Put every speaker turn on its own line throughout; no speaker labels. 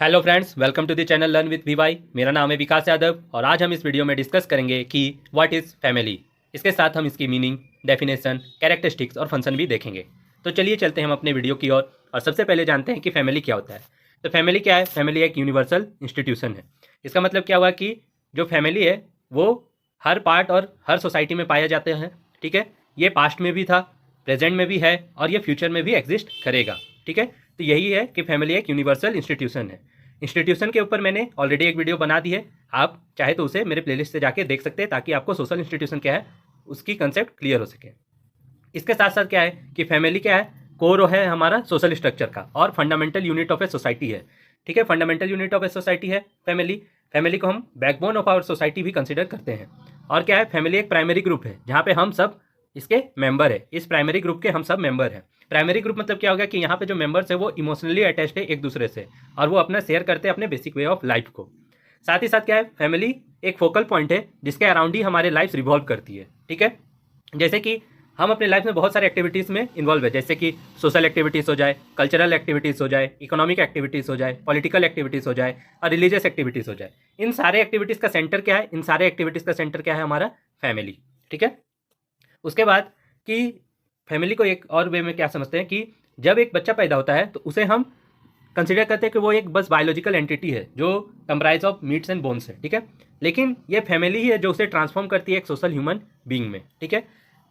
Hello friends, welcome to the channel learn with VY. मेरा नाम है विकास यादव और आज हम इस वीडियो में डिस्कस करेंगे कि व्हाट इज़ फैमिली। इसके साथ हम इसकी मीनिंग, डेफिनेशन, कैरेक्टरिस्टिक्स और फंक्शन भी देखेंगे। तो चलिए चलते हैं हम अपने वीडियो की ओर और सबसे पहले जानते हैं कि फैमिली क्या होता है। तो फैमिली क्या है? फैमिली एक यूनिवर्सल इंस्टीट्यूशन है। इसका मतलब क्या हुआ कि जो फैमिली है वो हर पार्ट और हर सोसाइटी में पाया जाते हैं। ठीक है, ये पास्ट में भी था, प्रेजेंट में भी है और ये फ्यूचर में भी एग्जिस्ट करेगा। ठीक है, तो यही है कि फैमिली एक यूनिवर्सल इंस्टीट्यूशन है। इंस्टीट्यूशन के ऊपर मैंने ऑलरेडी एक वीडियो बना दी है, आप चाहे तो उसे मेरे प्लेलिस्ट से जाके देख सकते हैं ताकि आपको सोशल इंस्टीट्यूशन क्या है उसकी कंसेप्ट क्लियर हो सके। इसके साथ साथ क्या है कि फैमिली क्या है, कोर है हमारा सोशल स्ट्रक्चर का और fundamental unit of a society है। ठीक है, fundamental unit of a society है फैमिली। फैमिली को हम बैकबोन ऑफ आवर सोसाइटी भी कंसिडर करते हैं। और क्या है, फैमिली एक प्राइमरी ग्रुप है जहाँ पे हम सब इसके मेंबर है। इस प्राइमरी ग्रुप के हम सब मेंबर हैं। प्राइमरी ग्रुप मतलब क्या होगा कि यहाँ पे जो मेंबर्स है वो इमोशनली अटैच्ड है एक दूसरे से और वो अपना शेयर करते हैं अपने बेसिक वे ऑफ लाइफ को। साथ ही साथ क्या है, फैमिली एक फोकल पॉइंट है जिसके अराउंड ही हमारे लाइफ रिवॉल्व करती है। ठीक है, जैसे कि हम अपने लाइफ में बहुत सारे एक्टिविटीज़ में इन्वॉल्व है, जैसे कि सोशल एक्टिविटीज़ हो जाए, कल्चरल एक्टिविटीज़ हो जाए, इकोनॉमिक एक्टिविटीज़ हो जाए, पॉलिटिकल एक्टिविटीज़ हो जाए और रिलीजियस एक्टिविटीज़ हो जाए। इन सारे एक्टिविटीज़ का सेंटर क्या है? इन सारे एक्टिविटीज़ का सेंटर क्या है? हमारा फैमिली। ठीक है, उसके बाद कि फैमिली को एक और वे में क्या समझते हैं कि जब एक बच्चा पैदा होता है तो उसे हम कंसिडर करते हैं कि वो एक बस बायोलॉजिकल एंटिटी है जो comprise of meets and bones है। ठीक है, लेकिन ये फैमिली ही है जो उसे ट्रांसफॉर्म करती है एक सोशल ह्यूमन बीइंग में। ठीक है,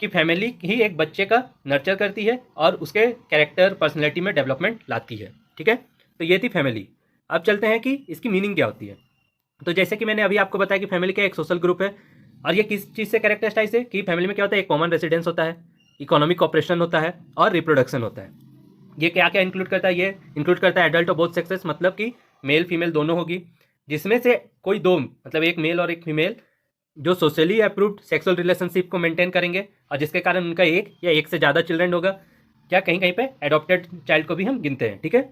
कि फैमिली ही एक बच्चे का नर्चर करती है और उसके कैरेक्टर पर्सनैलिटी में डेवलपमेंट लाती है। ठीक है, तो ये थी फैमिली। अब चलते हैं कि इसकी मीनिंग क्या होती है। तो जैसे कि मैंने अभी आपको बताया कि फैमिली का एक सोशल ग्रुप है और ये किस चीज़ से कैरेक्टराइज है कि फैमिली में क्या होता है, एक कॉमन रेसिडेंस होता है, इकोनॉमिक कॉपरेशन होता है और रिप्रोडक्शन होता है। ये क्या क्या इंक्लूड करता है? ये इंक्लूड करता है एडल्ट और बोथ सेक्सेस, मतलब कि मेल फीमेल दोनों होगी, जिसमें से कोई दो मतलब एक मेल और एक फीमेल जो सोशली अप्रूव्ड सेक्सुअल रिलेशनशिप को मेंटेन करेंगे और जिसके कारण उनका एक या एक से ज़्यादा चिल्ड्रन होगा। क्या कहीं कहीं पे एडॉप्टेड चाइल्ड को भी हम गिनते हैं। ठीक है,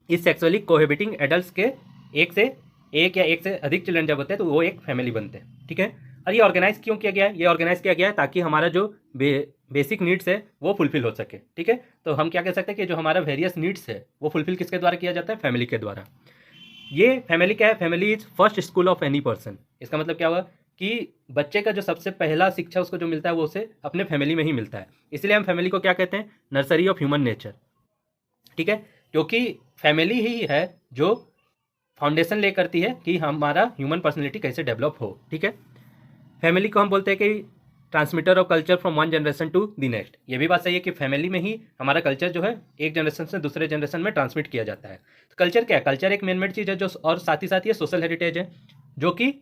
इस सेक्सुअली कोहेबिटिंग एडल्ट्स के एक या एक से अधिक चिल्ड्रन जब होते हैं तो वो एक फैमिली बनते हैं। ठीक है, और ये ऑर्गेनाइज क्यों किया गया है? ये ऑर्गेनाइज किया गया है ताकि हमारा जो बेसिक नीड्स है वो फुलफिल हो सके। ठीक है, तो हम क्या कह सकते हैं कि जो हमारा वेरियस नीड्स है वो फुलफिल किसके द्वारा किया जाता है? फैमिली के द्वारा। ये फैमिली क्या है? Family is first school of any person. इसका मतलब क्या हुआ कि बच्चे का जो सबसे पहला शिक्षा उसको जो मिलता है वो उसे अपने फैमिली में ही मिलता है। इसलिए हम फैमिली को क्या कहते हैं? Nursery of human nature. ठीक है, क्योंकि फैमिली ही है जो फाउंडेशन ले करती है कि हमारा ह्यूमन पर्सनैलिटी कैसे डेवलप हो। ठीक है, फैमिली को हम बोलते हैं कि transmitter of culture from one generation to the next. ये भी बात सही है कि फैमिली में ही हमारा कल्चर जो है एक जनरेशन से दूसरे जनरेशन में ट्रांसमिट किया जाता है। तो कल्चर क्या है? कल्चर एक मैन मेड चीज़ है जो, और साथ ही साथ ये सोशल हेरिटेज है जो कि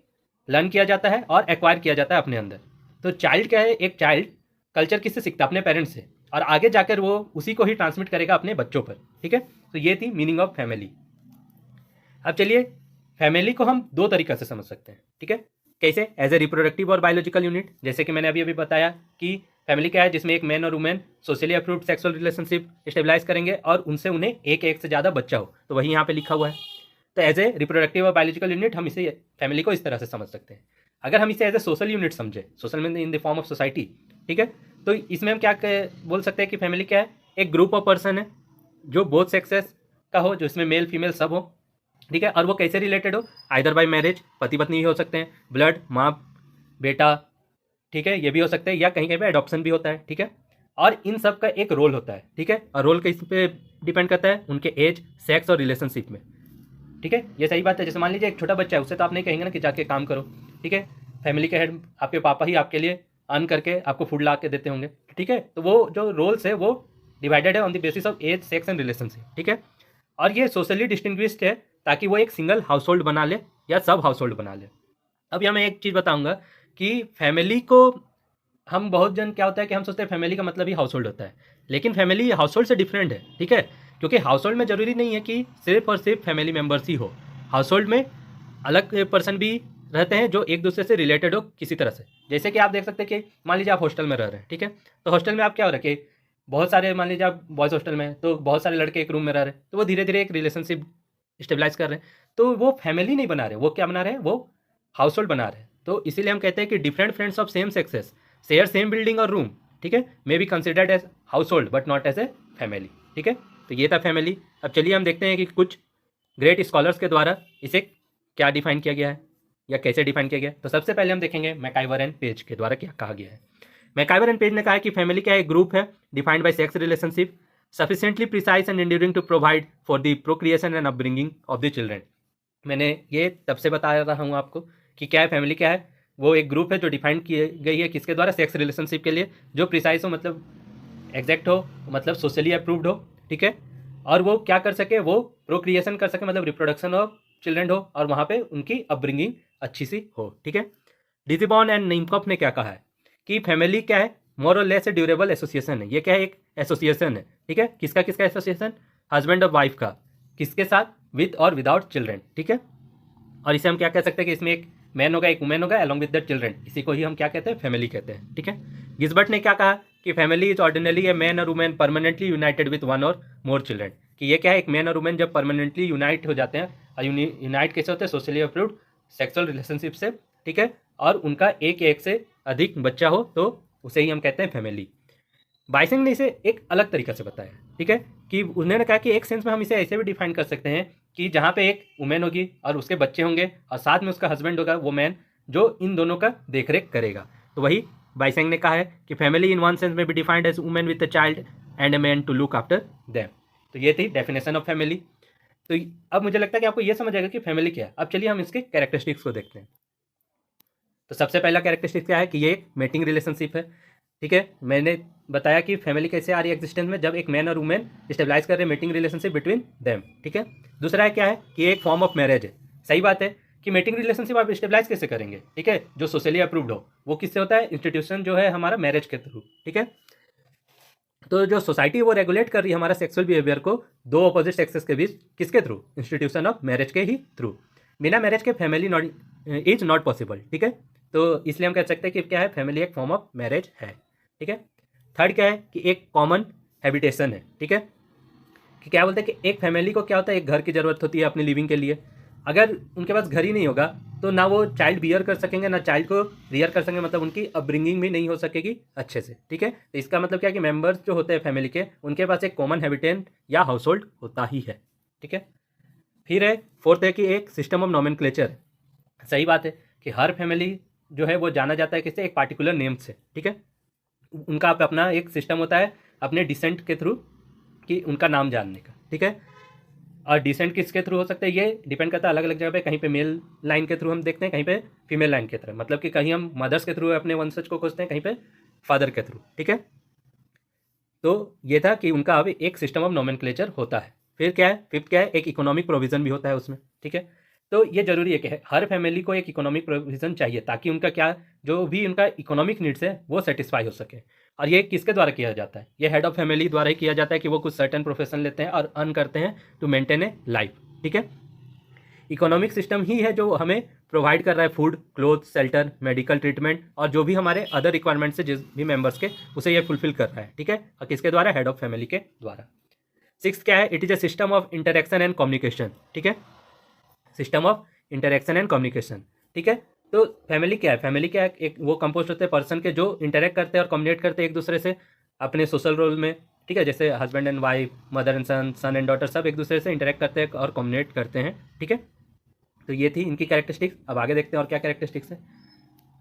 लर्न किया जाता है और एक्वायर किया जाता है अपने अंदर। तो चाइल्ड क्या है? एक चाइल्ड कल्चर किससे सीखता है? अपने पेरेंट्स से, और आगे जाकर वो उसी को ही ट्रांसमिट करेगा अपने बच्चों पर। ठीक है, तो ये थी मीनिंग ऑफ फैमिली। अब चलिए, फैमिली को हम दो तरीक़े से समझ सकते हैं। ठीक है, कैसे? एज ए रिप्रोडक्टिव और बायोलॉजिकल यूनिट, जैसे कि मैंने अभी बताया कि फैमिली क्या है जिसमें एक मैन और women socially approved sexual relationship stabilize करेंगे और उनसे उन्हें एक से ज़्यादा बच्चा हो, तो वही यहाँ पे लिखा हुआ है। तो एज ए रिप्रोडक्टिव और बायोलॉजिकल यूनिट हम इसे फैमिली को इस तरह से समझ सकते हैं। अगर हम इसे एज ए सोशल यूनिट समझे, social mean in the form of society, ठीक है, तो इसमें हम क्या बोल सकते हैं कि फैमिली क्या है? एक ग्रुप ऑफ पर्सन है जो बोथ सेक्सेस का हो, जो इसमें मेल फीमेल सब हो। ठीक है, और वो कैसे रिलेटेड हो? आइदर बाय मैरिज, पति पत्नी भी हो सकते हैं, ब्लड माँ बेटा, ठीक है, ये भी हो सकते हैं, या कहीं कहीं पे एडॉप्शन भी होता है। ठीक है, और इन सब का एक रोल होता है। ठीक है, और रोल किस पे डिपेंड करता है? उनके एज, सेक्स और रिलेशनशिप में। ठीक है, ये सही बात है। जैसे मान लीजिए एक छोटा बच्चा है, उससे तो आप नहीं कहेंगे ना कि जाके काम करो। ठीक है, फैमिली के हेड आपके पापा ही आपके लिए अर्न करके आपको फूड ला के देते होंगे। ठीक है, तो वो जो रोल्स है वो डिवाइडेड है on the basis of age, sex and relationship. ठीक है, और ये सोशली डिस्टिंग्विश्ड है ताकि वो एक सिंगल हाउस होल्ड बना ले या सब हाउस होल्ड बना ले। अब यहाँ मैं एक चीज़ बताऊँगा कि फैमिली को हम बहुत जन क्या होता है कि हम सोचते हैं फैमिली का मतलब ही हाउस होल्ड होता है, लेकिन फैमिली हाउस होल्ड से डिफरेंट है। ठीक है, क्योंकि हाउस होल्ड में ज़रूरी नहीं है कि सिर्फ और सिर्फ फैमिली मेम्बर्स ही हो। हाउस होल्ड में अलग पर्सन भी रहते हैं जो एक दूसरे से रिलेटेड हो किसी तरह से। जैसे कि आप देख सकते हैं कि मान लीजिए आप हॉस्टल में रह रहे हैं। ठीक है, तो हॉस्टल में आप क्या हो रहे कि बहुत सारे, मान लीजिए आप बॉयज़ हॉस्टल में हैं तो बहुत सारे लड़के एक रूम में रह रहे हैं, तो वो धीरे धीरे एक रिलेशनशिप स्टेबलाइज कर रहे हैं, तो वो फैमिली नहीं बना रहे, वो क्या बना रहे हैं? वो हाउस होल्ड बना रहे हैं। तो इसीलिए हम कहते हैं कि different friends of same sexes share same building और रूम। ठीक है, may be considered as household but not as a family. ठीक है, तो ये था फैमिली। अब चलिए हम देखते हैं कि कुछ ग्रेट स्कॉलर्स के द्वारा इसे क्या डिफाइन किया गया है या कैसे डिफाइन किया गया है? तो सबसे पहले हम देखेंगे मैकाइवर एंड पेज के द्वारा क्या कहा गया है। मैकाइवर एंड पेज ने कहा है कि फैमिली क्या है, एक ग्रुप है defined by sex relationship sufficiently precise and enduring to provide for the procreation and upbringing of the children. मैंने ये तब से बता रहा हूँ आपको कि क्या है फैमिली, क्या है, वो एक ग्रुप है जो डिफाइन की गई है किसके द्वारा, सेक्स रिलेशनशिप के लिए, जो प्रिसाइज हो मतलब एग्जैक्ट हो, मतलब सोशली अप्रूव्ड हो, ठीक है, और वो क्या कर सके, वो प्रोक्रिएशन कर सके मतलब रिप्रोडक्शन ऑफ चिल्ड्रन हो, और वहाँ पे उनकी अपब्रिंगिंग अच्छी सी हो, ठीक है। डिजिबॉन एंड निमकॉफ ने क्या कहा है कि फैमिली क्या है, मोर और लेस ए ड्यूरेबल एसोसिएशन है। ये क्या है, एक एसोसिएशन है, ठीक है। किसका किसका एसोसिएशन, हस्बैंड और वाइफ का, किसके साथ, विद और विदाउट चिल्ड्रन, ठीक है। और इसे हम क्या कह सकते हैं कि इसमें एक मैन होगा एक वुमेन होगा अलॉन्ग विद द चिल्ड्रन, इसी को ही हम क्या कहते हैं, फैमिली कहते हैं, ठीक है। गिस्बर्ट ने क्या कहा कि family is ordinary a man और women permanently united with one और मोर चिल्ड्रन, कि ये क्या है, एक मैन और वुमेन जब परमानेंटली यूनाइट हो जाते हैं, और यूनाइट कैसे होते हैं, सोशली अप्रूव्ड सेक्सुअल रिलेशनशिप से, ठीक है, और उनका एक से अधिक बच्चा हो तो उसे ही हम कहते हैं फैमिली। बाइसेंग ने इसे एक अलग तरीका से बताया, ठीक है, कि उन्होंने कहा कि एक सेंस में हम इसे ऐसे भी डिफाइन कर सकते हैं कि जहाँ पे एक वुमेन होगी और उसके बच्चे होंगे और साथ में उसका हस्बैंड होगा, वो मैन जो इन दोनों का देखरेख करेगा। तो वही बाइसेंग ने कहा है कि फैमिली इन वन सेंस में be defined as women with a child and a man to look after them. तो ये थी डेफिनेशन ऑफ फैमिली। तो अब मुझे लगता है कि आपको ये समझ आएगा कि फैमिली क्या है। अब चलिए हम इसके कैरेक्टरिस्टिक्स को देखते हैं। तो सबसे पहला कैरेक्टरिस्टिक क्या है कि ये एक मेटिंग रिलेशनशिप है, ठीक है। मैंने बताया कि फैमिली कैसे आ रही है एग्जिस्टेंस में, जब एक मैन और वुमेन स्टेबलाइज कर रहे हैं मेटिंग रिलेशनशिप बिटवीन देम, ठीक है। दूसरा है क्या है कि एक फॉर्म ऑफ मैरिज है। सही बात है कि मेटिंग रिलेशनशिप आप स्टेबलाइज कैसे करेंगे, ठीक है, जो सोशली अप्रूव्ड हो, वो किससे होता है, इंस्टीट्यूशन जो है हमारा मैरिज के थ्रू, ठीक है। तो जो सोसाइटी वो रेगुलेट कर रही है हमारा सेक्सुअल बिहेवियर को दो अपोजिट सेक्सेस के बीच, किसके थ्रू, इंस्टीट्यूशन ऑफ मैरिज के ही थ्रू। बिना मैरिज के family not is not possible, ठीक है। तो इसलिए हम कह सकते हैं कि क्या है, फैमिली एक फॉर्म ऑफ मैरिज है, ठीक है। थर्ड क्या है कि एक कॉमन हैबिटेशन है, ठीक है, कि क्या बोलते हैं कि एक फैमिली को क्या होता है, एक घर की ज़रूरत होती है अपनी लिविंग के लिए। अगर उनके पास घर ही नहीं होगा तो ना वो चाइल्ड बियर कर सकेंगे, ना चाइल्ड को रियर कर सकेंगे, मतलब उनकी अपब्रिंगिंग भी नहीं हो सकेगी अच्छे से, ठीक है। तो इसका मतलब क्या है कि मेंबर्स जो होते हैं फैमिली के, उनके पास एक कॉमन हैबिटेट या हाउस होल्ड होता ही है, ठीक है। फिर है फोर्थ है कि एक सिस्टम ऑफ नॉमेनक्लेचर। सही बात है कि हर फैमिली जो है वो जाना जाता है किससे, एक पार्टिकुलर नेम से, ठीक है। उनका अपना एक सिस्टम होता है अपने डिसेंट के थ्रू कि उनका नाम जानने का, ठीक है। और डिसेंट किसके थ्रू हो सकता है, ये डिपेंड करता है अलग अलग जगह पे। कहीं पे मेल लाइन के थ्रू हम देखते हैं, कहीं पे फीमेल लाइन के थ्रू, मतलब कि कहीं हम मदर्स के थ्रू अपने वंशज को खोजते हैं, कहीं पे फादर के थ्रू, ठीक है। तो ये था कि उनका अब एक सिस्टम ऑफ नॉमेनक्लेचर होता है। फिर क्या है, फिफ्थ क्या है, एक इकोनॉमिक प्रोविजन भी होता है उसमें, ठीक है। तो ये जरूरी है कि हर फैमिली को एक इकोनॉमिक प्रोविजन चाहिए ताकि उनका क्या, जो भी उनका इकोनॉमिक नीड्स है वो सेटिस्फाई हो सके। और ये किसके द्वारा किया जाता है, ये हेड ऑफ फैमिली द्वारा ही किया जाता है कि वो कुछ सर्टेन प्रोफेशन लेते हैं और अर्न करते हैं टू मेंटेन ए लाइफ, ठीक है। इकोनॉमिक सिस्टम ही है जो हमें प्रोवाइड कर रहा है food, cloth, shelter, medical treatment और जो भी हमारे अदर रिक्वायरमेंट्स है जिस भी मेंबर्स के, उसे ये फुलफिल कर रहा है, ठीक है। और किसके द्वारा, हेड ऑफ फैमिली के द्वारा। सिक्स क्या है, it is a system of interaction and communication, ठीक है, system of interaction and communication, ठीक है। तो फैमिली क्या है, फैमिली क्या है, एक वो कंपोस्ट होते हैं पर्सन के जो इंटरेक्ट करते हैं और कम्युनिकेट करते हैं एक दूसरे से अपने सोशल रोल में, ठीक है, जैसे husband and wife, mother and son, son and daughter, सब एक दूसरे से इंटरेक्ट करते हैं और कम्युनिकेट करते हैं, ठीक है। तो ये थी इनकी कैरेक्टरिस्टिक्स। अब आगे देखते हैं और क्या कैरेक्टरिस्टिक्स है।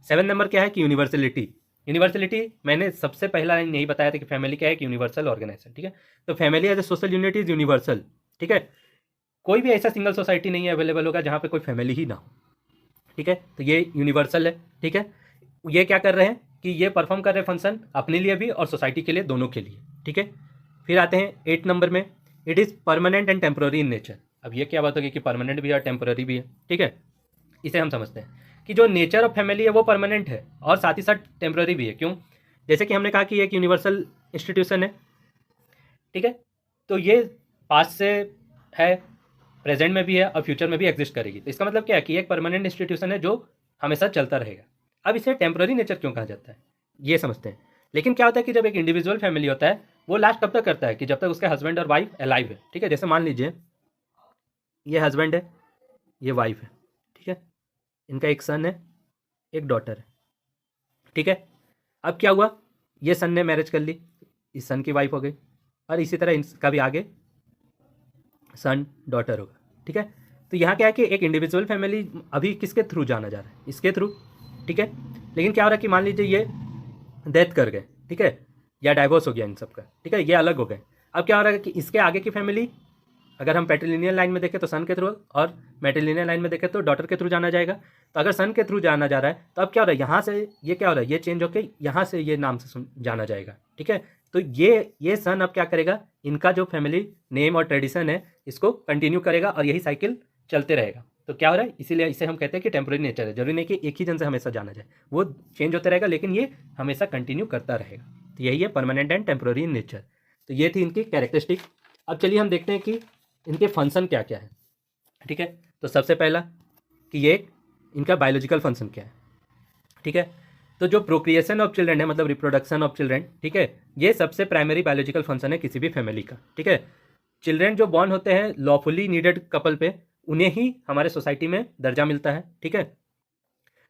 7 नंबर क्या है कि यूनिवर्सलिटी। यूनिवर्सलिटी मैंने सबसे पहला लाइन यही बताया था कि फैमिली क्या है, कि यूनिवर्सल ऑर्गेनाइजेशन, ठीक है। तो family as a social unit is universal, ठीक है। कोई भी ऐसा सिंगल सोसाइटी नहीं है अवेलेबल होगा जहाँ पे कोई फैमिली ही ना हो, ठीक है। तो ये यूनिवर्सल है, ठीक है। ये क्या कर रहे हैं कि ये परफॉर्म कर रहे हैं फंक्शन अपने लिए भी और सोसाइटी के लिए, दोनों के लिए, ठीक है। फिर आते हैं 8 नंबर में, it is permanent and temporary in nature. अब ये क्या बात होगी कि परमानेंट भी है और टेम्प्रोरी भी है, ठीक है। इसे हम समझते हैं कि जो नेचर ऑफ फैमिली है वो परमानेंट है और साथ ही साथ टेम्प्रोरी भी है। क्यों, जैसे कि हमने कहा कि एक यूनिवर्सल इंस्टीट्यूशन है, ठीक है। तो ये पास्ट से है, प्रेजेंट में भी है और फ्यूचर में भी एग्जिस्ट करेगी। तो इसका मतलब क्या है कि एक परमानेंट इंस्टीट्यूशन है जो हमेशा चलता रहेगा। अब इसे टेम्प्रोरी नेचर क्यों कहा जाता है, ये समझते हैं। लेकिन क्या होता है कि जब एक इंडिविजुअल फैमिली होता है वो लास्ट कब तक करता है, कि जब तक उसके हस्बैंड और वाइफ अलाइव है, ठीक है। जैसे मान लीजिए ये हस्बैंड है, ये वाइफ है, ठीक है, इनका एक सन है, एक डॉटर है, ठीक है। अब क्या हुआ, ये सन ने मैरिज कर ली, इस सन की वाइफ हो गई, और इसी तरह इनका भी आगे सन डॉटर होगा, ठीक है। तो यहाँ क्या है कि एक इंडिविजुअल फैमिली अभी किसके थ्रू जाना जा रहा है, इसके थ्रू, ठीक है। लेकिन क्या हो रहा है कि मान लीजिए ये डेथ कर गए, ठीक है, या डाइवोर्स हो गया इन सब का, ठीक है, ये अलग हो गए। अब क्या हो रहा है कि इसके आगे की फैमिली, अगर हम पैट्रिलिनियल लाइन में देखें तो सन के थ्रू, और मैट्रिलिनियल लाइन में देखें तो डॉटर के थ्रू जाना जाएगा। तो अगर सन के थ्रू जाना जा रहा है तो अब क्या हो रहा है, यहाँ से ये क्या हो रहा है, ये चेंज होकर यहाँ से ये नाम से जाना जाएगा, ठीक है। तो ये सन अब क्या करेगा, इनका जो फैमिली नेम और ट्रेडिशन है इसको कंटिन्यू करेगा और यही साइकिल चलते रहेगा। तो क्या हो रहा है, इसीलिए इसे हम कहते हैं कि टेम्पररी नेचर है। जरूरी नहीं कि एक ही जन से हमेशा जाना जाए, वो चेंज होता रहेगा, लेकिन ये हमेशा कंटिन्यू करता रहेगा। तो यही है परमानेंट एंड टेम्पररी नेचर। तो ये थी इनकी कैरेक्टरिस्टिक। अब चलिए हम देखते हैं कि इनके फंक्शन क्या क्या है, ठीक है। तो सबसे पहला कि ये इनका बायोलॉजिकल फंक्शन क्या है, ठीक है। तो जो प्रोक्रिएशन ऑफ चिल्ड्रन है, मतलब रिप्रोडक्शन ऑफ चिल्ड्रन, ठीक है, ये सबसे प्राइमरी बायोलॉजिकल फंक्शन है किसी भी फैमिली का, ठीक है। चिल्ड्रन जो बॉर्न होते हैं लॉफुली नीडेड कपल पे, उन्हें ही हमारे सोसाइटी में दर्जा मिलता है, ठीक है।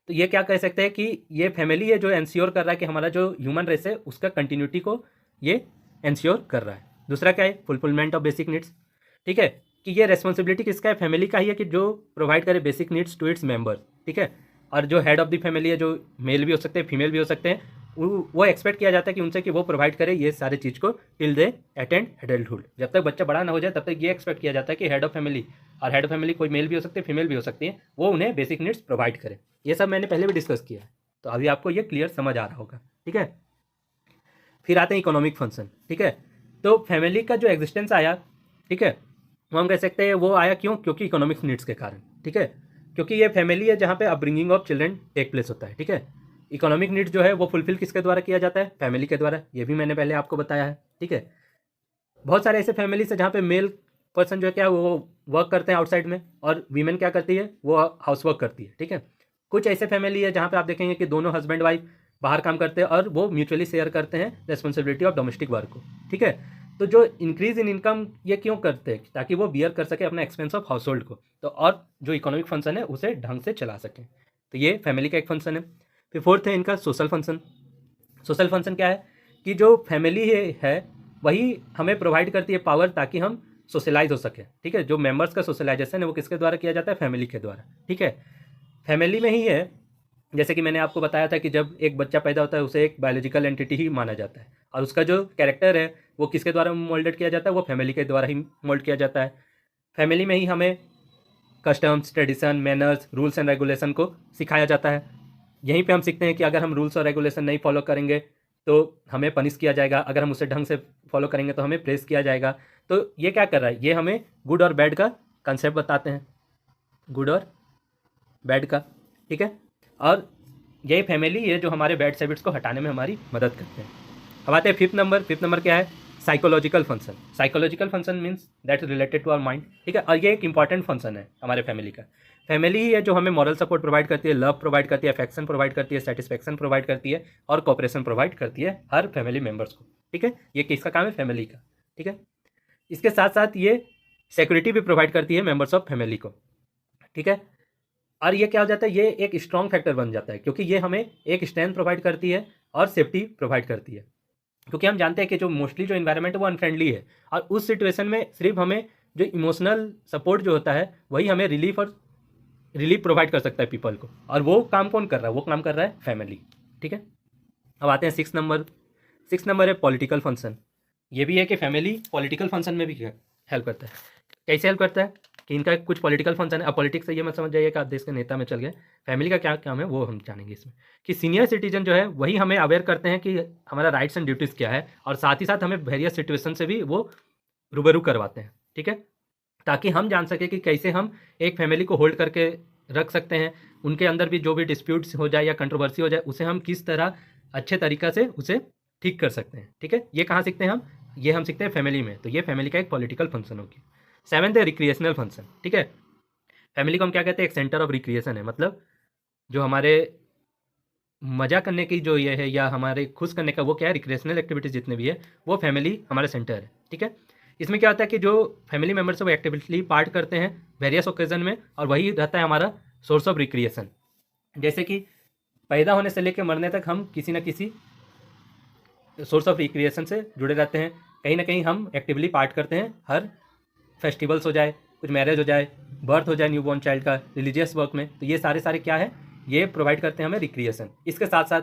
तो ये क्या कह सकते हैं कि ये फैमिली है जो एंश्योर कर रहा है कि हमारा जो ह्यूमन रेस है उसका कंटिन्यूटी को ये एंश्योर कर रहा है। दूसरा क्या है, फुलफिलमेंट ऑफ बेसिक नीड्स, ठीक है, कि ये रेस्पॉन्सिबिलिटी किसका है, फैमिली का ही है कि जो प्रोवाइड करे basic needs to its member, ठीक है। और जो हेड ऑफ द फैमिली है, जो मेल भी हो सकते हैं फीमेल भी हो सकते हैं, वो एक्सपेक्ट किया जाता है कि उनसे कि वो प्रोवाइड करे ये सारे चीज़ को टिल दे अटेंड एडल्टहुड। जब तक बच्चा बड़ा ना हो जाए तब तक ये एक्सपेक्ट किया जाता है कि हेड ऑफ फैमिली, और हेड ऑफ फैमिली कोई मेल भी हो सकते हैं फीमेल भी हो सकती है, वो उन्हें बेसिक नीड्स प्रोवाइड करे। ये सब मैंने पहले भी डिस्कस किया है, तो अभी आपको ये क्लियर समझ आ रहा होगा, ठीक है। फिर आते हैं इकोनॉमिक फंक्शन, ठीक है। तो फैमिली का जो एग्जिस्टेंस आया, ठीक है, वो हम कह सकते हैं वो आया क्यों, क्योंकि इकोनॉमिक्स नीड्स के कारण, ठीक है। क्योंकि ये फैमिली है जहाँ पे upbringing of children take place होता है, ठीक है। इकोनॉमिक नीड्स जो है वो फुलफिल किसके द्वारा किया जाता है, फैमिली के द्वारा, ये भी मैंने पहले आपको बताया है, ठीक है। बहुत सारे ऐसे फैमिलीज है जहाँ पे मेल पर्सन जो है क्या वो वर्क करते हैं आउटसाइड में, और वीमेन क्या करती है, वो हाउस वर्क करती है, ठीक है। कुछ ऐसे फैमिली है जहाँ पे आप देखेंगे कि दोनों हस्बैंड वाइफ बाहर काम करते हैं और वो म्यूचुअली शेयर करते हैं रेस्पॉन्सिबिलिटी ऑफ डोमेस्टिक वर्क को, ठीक है। तो जो इंक्रीज इन इनकम ये क्यों करते हैं, ताकि वो बियर कर सके अपना एक्सपेंस ऑफ हाउस होल्ड को, तो और जो इकोनॉमिक फंक्शन है उसे ढंग से चला सकें। तो ये फैमिली का एक फंक्शन है। फिर फोर्थ है इनका सोशल फंक्शन। सोशल फंक्शन क्या है कि जो फैमिली है वही हमें प्रोवाइड करती है पावर ताकि हम सोशलाइज हो सके, ठीक है। जो मेंबर्स का सोशलाइजेशन है वो किसके द्वारा किया जाता है, फैमिली के द्वारा, ठीक है। फैमिली में ही है, जैसे कि मैंने आपको बताया था कि जब एक बच्चा पैदा होता है उसे एक बायोलॉजिकल एंटिटी ही माना जाता है, और उसका जो कैरेक्टर है वो किसके द्वारा मोल्डेड किया जाता है, वो फैमिली के द्वारा ही मोल्ड किया जाता है। फैमिली में ही हमें customs, tradition, manners, rules and regulation को सिखाया जाता है। यहीं पे हम सीखते हैं कि अगर हम रूल्स और रेगुलेशन नहीं फॉलो करेंगे तो हमें पनिश किया जाएगा, अगर हम उसे ढंग से फॉलो करेंगे तो हमें प्रेस किया जाएगा। तो ये क्या कर रहा है, ये हमें गुड और बैड का कंसेप्ट बताते हैं, गुड और बैड का, ठीक है। और यही फैमिली है जो हमारे बैड हैबिट्स को हटाने में हमारी मदद करते हैं। अब आते हैं फिफ्थ नंबर क्या है, psychological function. Psychological function means that related to our mind, ठीक है। और ये एक इंपॉर्टेंट फंक्शन है हमारे फैमिली का। फैमिली ही है जो हमें मॉरल सपोर्ट प्रोवाइड करती है, लव प्रोवाइड करती है, अफेक्शन प्रोवाइड करती है, सेटिस्फेक्शन प्रोवाइड करती है, और कोऑपरेशन प्रोवाइड करती है हर फैमिली मेम्बर्स को, ठीक है। ये किसका काम है, फैमिली का, ठीक है। इसके साथ साथ ये सिक्योरिटी भी प्रोवाइड करती है मेम्बर्स ऑफ फैमिली को, ठीक है। और ये क्या हो जाता है, ये एक स्ट्रॉन्ग फैक्टर बन जाता है, क्योंकि ये हमें एक स्ट्रेंथ प्रोवाइड करती है और सेफ्टी प्रोवाइड करती है। क्योंकि हम जानते हैं कि जो मोस्टली जो इन्वायरमेंट है वो अनफ्रेंडली है, और उस सिचुएशन में सिर्फ हमें जो इमोशनल सपोर्ट जो होता है वही हमें रिलीफ प्रोवाइड कर सकता है पीपल को, और वो काम कौन कर रहा है, वो काम कर रहा है फैमिली, ठीक है। अब आते हैं सिक्स नंबर है पॉलिटिकल फंक्शन। ये भी है कि फैमिली पॉलिटिकल फंक्शन में भी हेल्प करता है। कैसे हेल्प करता है कि इनका कुछ पॉलिटिकल फंक्शन है। अब पॉलिटिक्स से ये मत समझ जाइए कि आप देश के नेता में चल गए, फैमिली का क्या काम है वो हम जानेंगे इसमें। कि सीनियर सिटीजन जो है वही हमें अवेयर करते हैं कि हमारा राइट्स एंड ड्यूटीज़ क्या है, और साथ ही साथ हमें वेरियस सिचुएशन से भी वो रूबरू करवाते हैं, ठीक है। ताकि हम जान सके कि कैसे हम एक फैमिली को होल्ड करके रख सकते हैं, उनके अंदर भी जो भी डिस्प्यूट्स हो जाए या कंट्रोवर्सी हो जाए उसे हम किस तरह अच्छे तरीक़ा से उसे ठीक कर सकते हैं, ठीक है। ये कहाँ सीखते हैं हम, ये हम सीखते हैं फैमिली में। तो ये फैमिली का एक पॉलिटिकल फंक्शन होगी। सेवेंथ है रिक्रिएशनल फंक्शन, ठीक है। फैमिली को हम क्या कहते हैं, एक सेंटर ऑफ रिक्रिएशन है, मतलब जो हमारे मज़ा करने की जो ये है या हमारे खुश करने का वो क्या है, रिक्रिएशनल एक्टिविटीज़ जितने भी है वो फैमिली हमारा सेंटर है, ठीक है। इसमें क्या होता है कि जो फैमिली मेम्बर्स है वो एक्टिवली पार्ट करते हैं वेरियस ओकेजन में, और वही रहता है हमारा सोर्स ऑफ रिक्रिएशन। जैसे कि पैदा होने से लेकर मरने तक हम किसी न किसी सोर्स ऑफ रिक्रिएशन से जुड़े रहते हैं, कहीं ना कहीं हम एक्टिवली पार्ट करते हैं। हर फेस्टिवल्स हो जाए, कुछ मैरिज हो जाए, बर्थ हो जाए न्यूबॉर्न चाइल्ड का, रिलीजियस वर्क में, तो ये सारे क्या है, ये प्रोवाइड करते हैं हमें रिक्रिएशन। इसके साथ साथ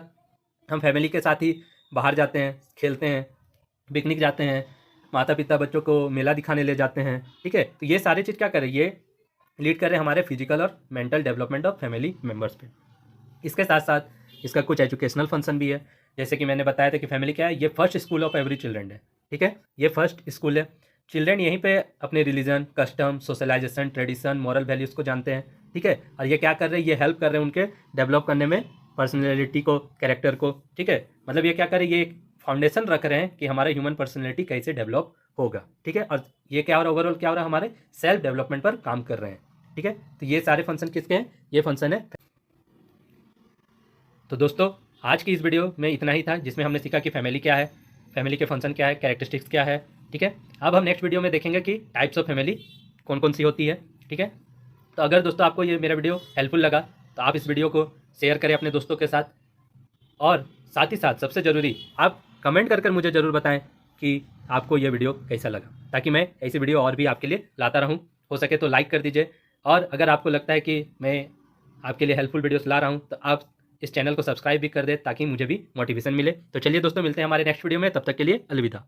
हम फैमिली के साथ ही बाहर जाते हैं, खेलते हैं, पिकनिक जाते हैं, माता पिता बच्चों को मेला दिखाने ले जाते हैं, ठीक है। तो ये सारी चीज़ क्या कर रही है, ये लीड कर रहे हैं हमारे फिजिकल और mental development of family members पे। इसके साथ साथ इसका कुछ एजुकेशनल फंक्शन भी है, जैसे कि मैंने बताया था कि फैमिली क्या है, ये first school of every children है, ठीक है। ये फर्स्ट स्कूल है, चिल्ड्रन यहीं पे अपने religion, custom, socialization, tradition, moral values को जानते हैं, ठीक है। और ये क्या कर रहे हैं, ये हेल्प कर रहे हैं उनके डेवलप करने में पर्सनैलिटी को, कैरेक्टर को, ठीक है। मतलब ये क्या कर रहे हैं, ये एक फाउंडेशन रख रहे हैं कि हमारे ह्यूमन पर्सनैलिटी कैसे डेवलप होगा, ठीक है। और ये क्या हो रहा है, ओवरऑल क्या हो रहा है, हमारे सेल्फ डेवलपमेंट पर काम कर रहे हैं, ठीक है। तो ये सारे फंक्शन किसके हैं, ये फंक्शन है। तो दोस्तों आज की इस वीडियो में इतना ही था, जिसमें हमने सीखा कि फैमिली क्या है, फैमिली के फंक्शन क्या है, कैरेक्टरिस्टिक्स क्या है, ठीक है। अब हम नेक्स्ट वीडियो में देखेंगे कि टाइप्स ऑफ फैमिली कौन कौन सी होती है, ठीक है। तो अगर दोस्तों आपको ये मेरा वीडियो हेल्पफुल लगा तो आप इस वीडियो को शेयर करें अपने दोस्तों के साथ, और साथ ही साथ सबसे ज़रूरी आप कमेंट कर मुझे ज़रूर बताएं कि आपको ये वीडियो कैसा लगा, ताकि मैं ऐसी वीडियो और भी आपके लिए लाता रहूं। हो सके तो लाइक कर दीजिए, और अगर आपको लगता है कि मैं आपके लिए हेल्पफुल वीडियोस ला रहा हूं तो आप इस चैनल को सब्सक्राइब भी कर दें, ताकि मुझे भी मोटिवेशन मिले। तो चलिए दोस्तों, मिलते हैं हमारे नेक्स्ट वीडियो में, तब तक के लिए अलविदा।